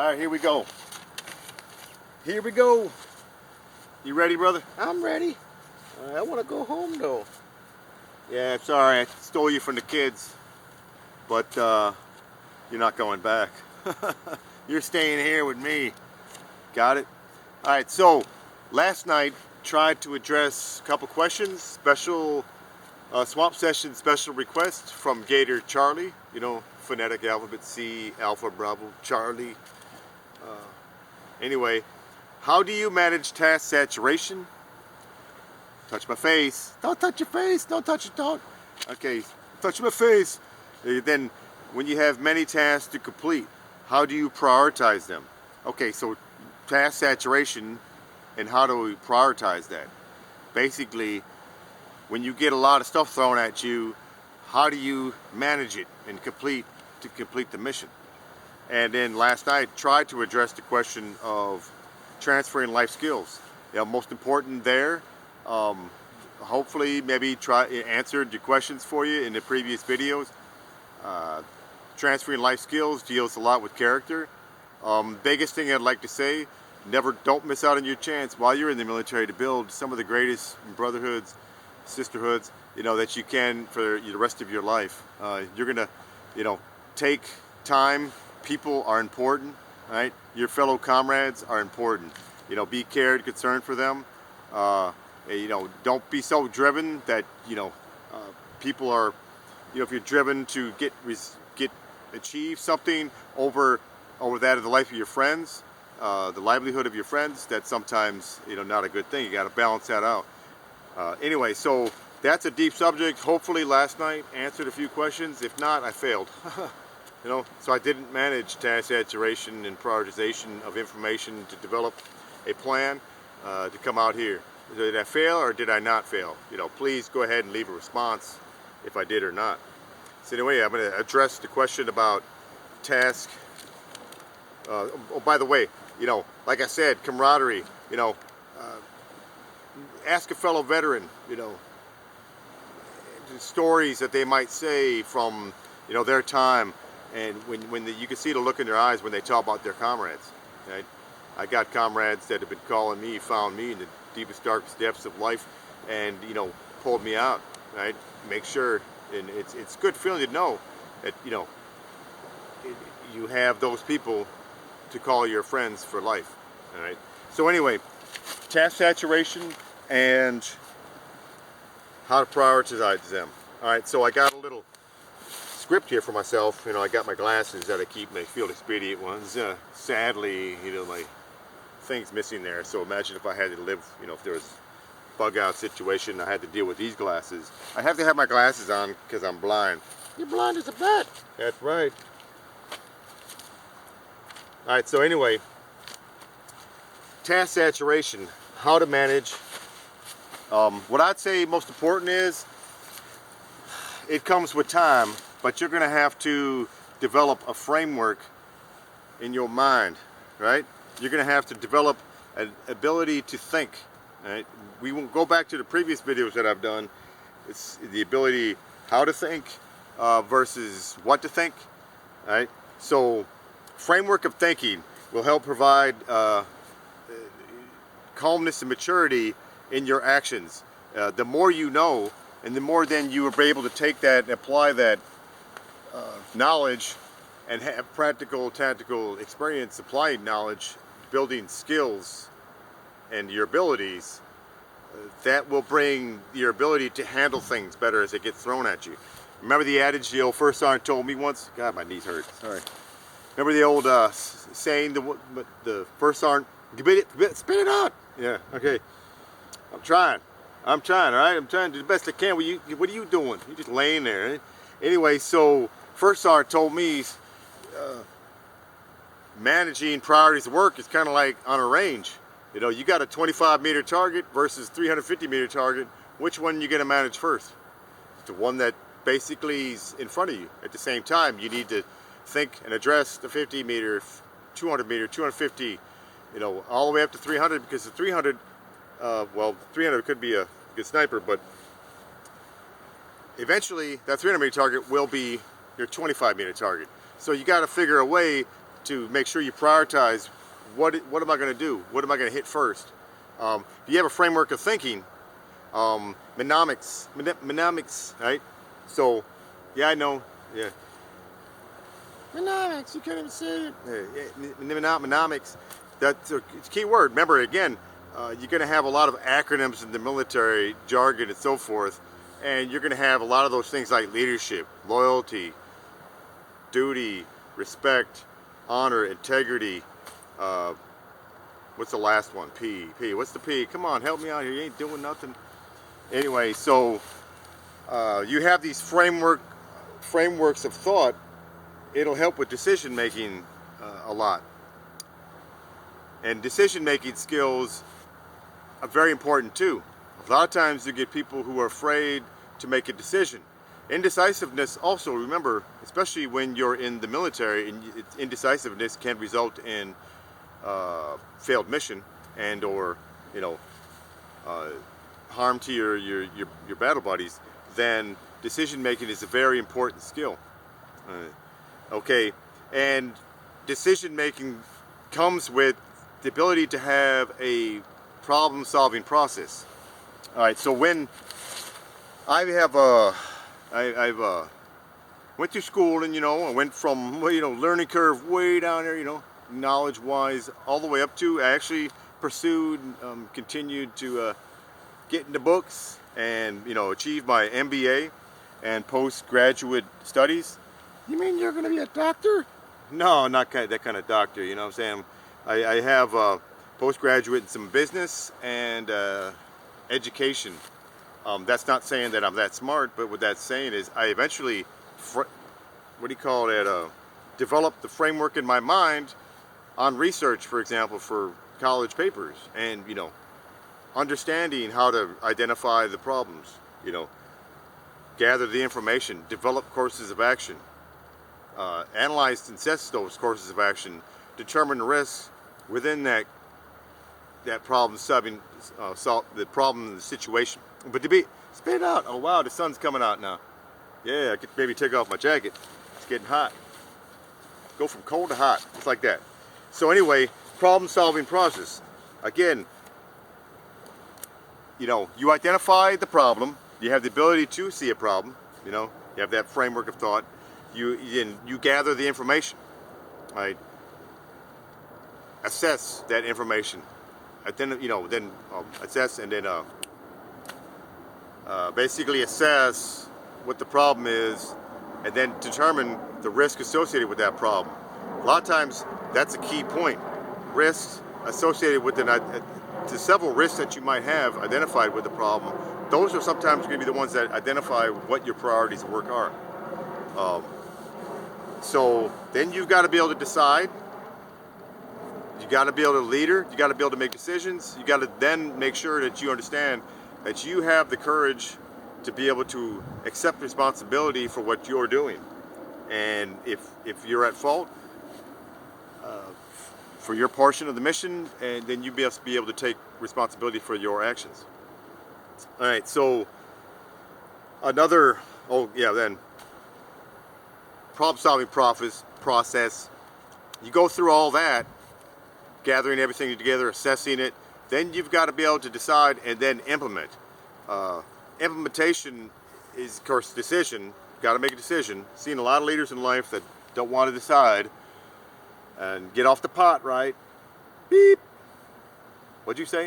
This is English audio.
Alright, here we go. Here we go. You ready, brother? I'm ready. I want to go home though. Yeah, sorry, I stole you from the kids. But you're not going back. You're staying here with me. Got it? Alright, so last night tried to address a couple questions. Special swamp session special request from Gator Charlie. You know, phonetic alphabet C, Alpha, Bravo, Charlie. Anyway, how do you manage task saturation? Touch my face. Don't touch your face. Don't touch it. Don't. Okay, touch my face. Then, when you have many tasks to complete, how do you prioritize them? Okay, so task saturation and how do we prioritize that? Basically, when you get a lot of stuff thrown at you, how do you manage it and complete the mission? And then last night tried to address the question of transferring life skills. You know, most important there. Hopefully, maybe answered your questions for you in the previous videos. Transferring life skills deals a lot with character. Biggest thing I'd like to say: don't miss out on your chance while you're in the military to build some of the greatest brotherhoods, sisterhoods, you know, that you can for the rest of your life. You're gonna, you know, take time. People are important, right? Your fellow comrades are important. You know, be cared, concerned for them. You know, don't be so driven that, you know, people are, you know, if you're driven to achieve something over that of the life of your friends, the livelihood of your friends, that's sometimes, you know, not a good thing. You got to balance that out. Anyway, so that's a deep subject. Hopefully last night answered a few questions. If not, I failed. You know, so I didn't manage task saturation and prioritization of information to develop a plan to come out here. Did I fail or did I not fail? You know, please go ahead and leave a response if I did or not. So anyway, I'm going to address the question about task. Oh, by the way, you know, like I said, camaraderie. You know, ask a fellow veteran. You know, the stories that they might say from, you know, their time. And you can see the look in their eyes when they talk about their comrades. Right? I got comrades that have been calling me, found me in the deepest, darkest depths of life, and, you know, pulled me out. Right? Make sure, and it's a good feeling to know that, you know, you have those people to call your friends for life. All right. So anyway, task saturation and how to prioritize them. All right. So I got a little script here for myself. You know, I got my glasses that I keep, my field expedient ones. Sadly, you know, my thing's missing there. So imagine if I had to live, you know, if there was a bug out situation, I had to deal with these glasses. I have to have my glasses on because I'm blind. You're blind as a bat. That's right. All right. So anyway, task saturation, how to manage. What I'd say most important is it comes with time. But you're going to have to develop a framework in your mind, right? You're going to have to develop an ability to think, right? We won't go back to the previous videos that I've done. It's the ability how to think versus what to think, right? So framework of thinking will help provide calmness and maturity in your actions. The more you know, and the more then you will be able to take that and apply that knowledge and have practical, tactical experience, applied knowledge, building skills and your abilities, that will bring your ability to handle things better as it gets thrown at you. Remember the adage the old first sergeant told me once? God, my knees hurt. Sorry. Remember the old saying, the first sergeant, spit it out. Yeah, okay. I'm trying, all right? I'm trying to do the best I can. What are you doing? You're just laying there. Anyway, so first sergeant told me managing priorities of work is kind of like on a range. You know, you got a 25-meter target versus 350-meter target. Which one are you going to manage first? The one that basically is in front of you. At the same time, you need to think and address the 50-meter, 200-meter, 250, you know, all the way up to 300, because the 300, well, 300 could be a good sniper, but eventually that 300-meter target will be your 25-meter target. So you got to figure a way to make sure you prioritize what am I going to do? What am I going to hit first? If you have a framework of thinking, mnemonics, right? So, yeah, I know, yeah. Mnemonics, you can't even say it. Mnemonics, that's a key word. Remember, again, you're going to have a lot of acronyms in the military, jargon and so forth, and you're going to have a lot of those things like leadership, loyalty, duty, respect, honor, integrity. What's the last one? P. What's the P? Come on, help me out here. You ain't doing nothing. Anyway, so you have these frameworks of thought. It'll help with decision making a lot. And decision making skills are very important too. A lot of times you get people who are afraid to make a decision. Indecisiveness also, remember, especially when you're in the military, indecisiveness can result in failed mission and or harm to your battle buddies. Then decision making is a very important skill. Okay, and decision making comes with the ability to have a problem-solving process. All right, so when I have I've went through school, and I went from learning curve way down there, knowledge-wise, all the way up to I actually pursued, continued to get into books and achieve my MBA and postgraduate studies. You mean you're going to be a doctor? No, not that kind of doctor. You know what I'm saying? I have postgraduate in some business and education. That's not saying that I'm that smart, but what that's saying is I eventually, developed the framework in my mind on research, for example, for college papers, and understanding how to identify the problems, gather the information, develop courses of action, analyze and assess those courses of action, determine the risks within that problem solving, solve the problem, the situation. But to be spit it out. Oh wow, the sun's coming out now. Yeah, I could maybe take off my jacket. It's getting hot. Go from cold to hot, just like that. So anyway, problem solving process. Again, you identify the problem. You have the ability to see a problem. You have that framework of thought. You gather the information, right? Assess that information, then assess, and then basically assess what the problem is, and then determine the risk associated with that problem. A lot of times that's a key point. Risks associated with the several risks that you might have identified with the problem. Those are sometimes going to be the ones that identify what your priorities of work are. So then you've got to be able to decide. You got to be able to leader. You got to be able to make decisions. You got to then make sure that you understand that you have the courage to be able to accept responsibility for what you're doing. And if you're at fault for your portion of the mission, and then you must be able to take responsibility for your actions. All right. So then problem-solving process. You go through all that, gathering everything together, assessing it. Then you've got to be able to decide and then implement. Implementation is, of course, decision. Got to make a decision. Seen a lot of leaders in life that don't want to decide and get off the pot, right? Beep. What'd you say?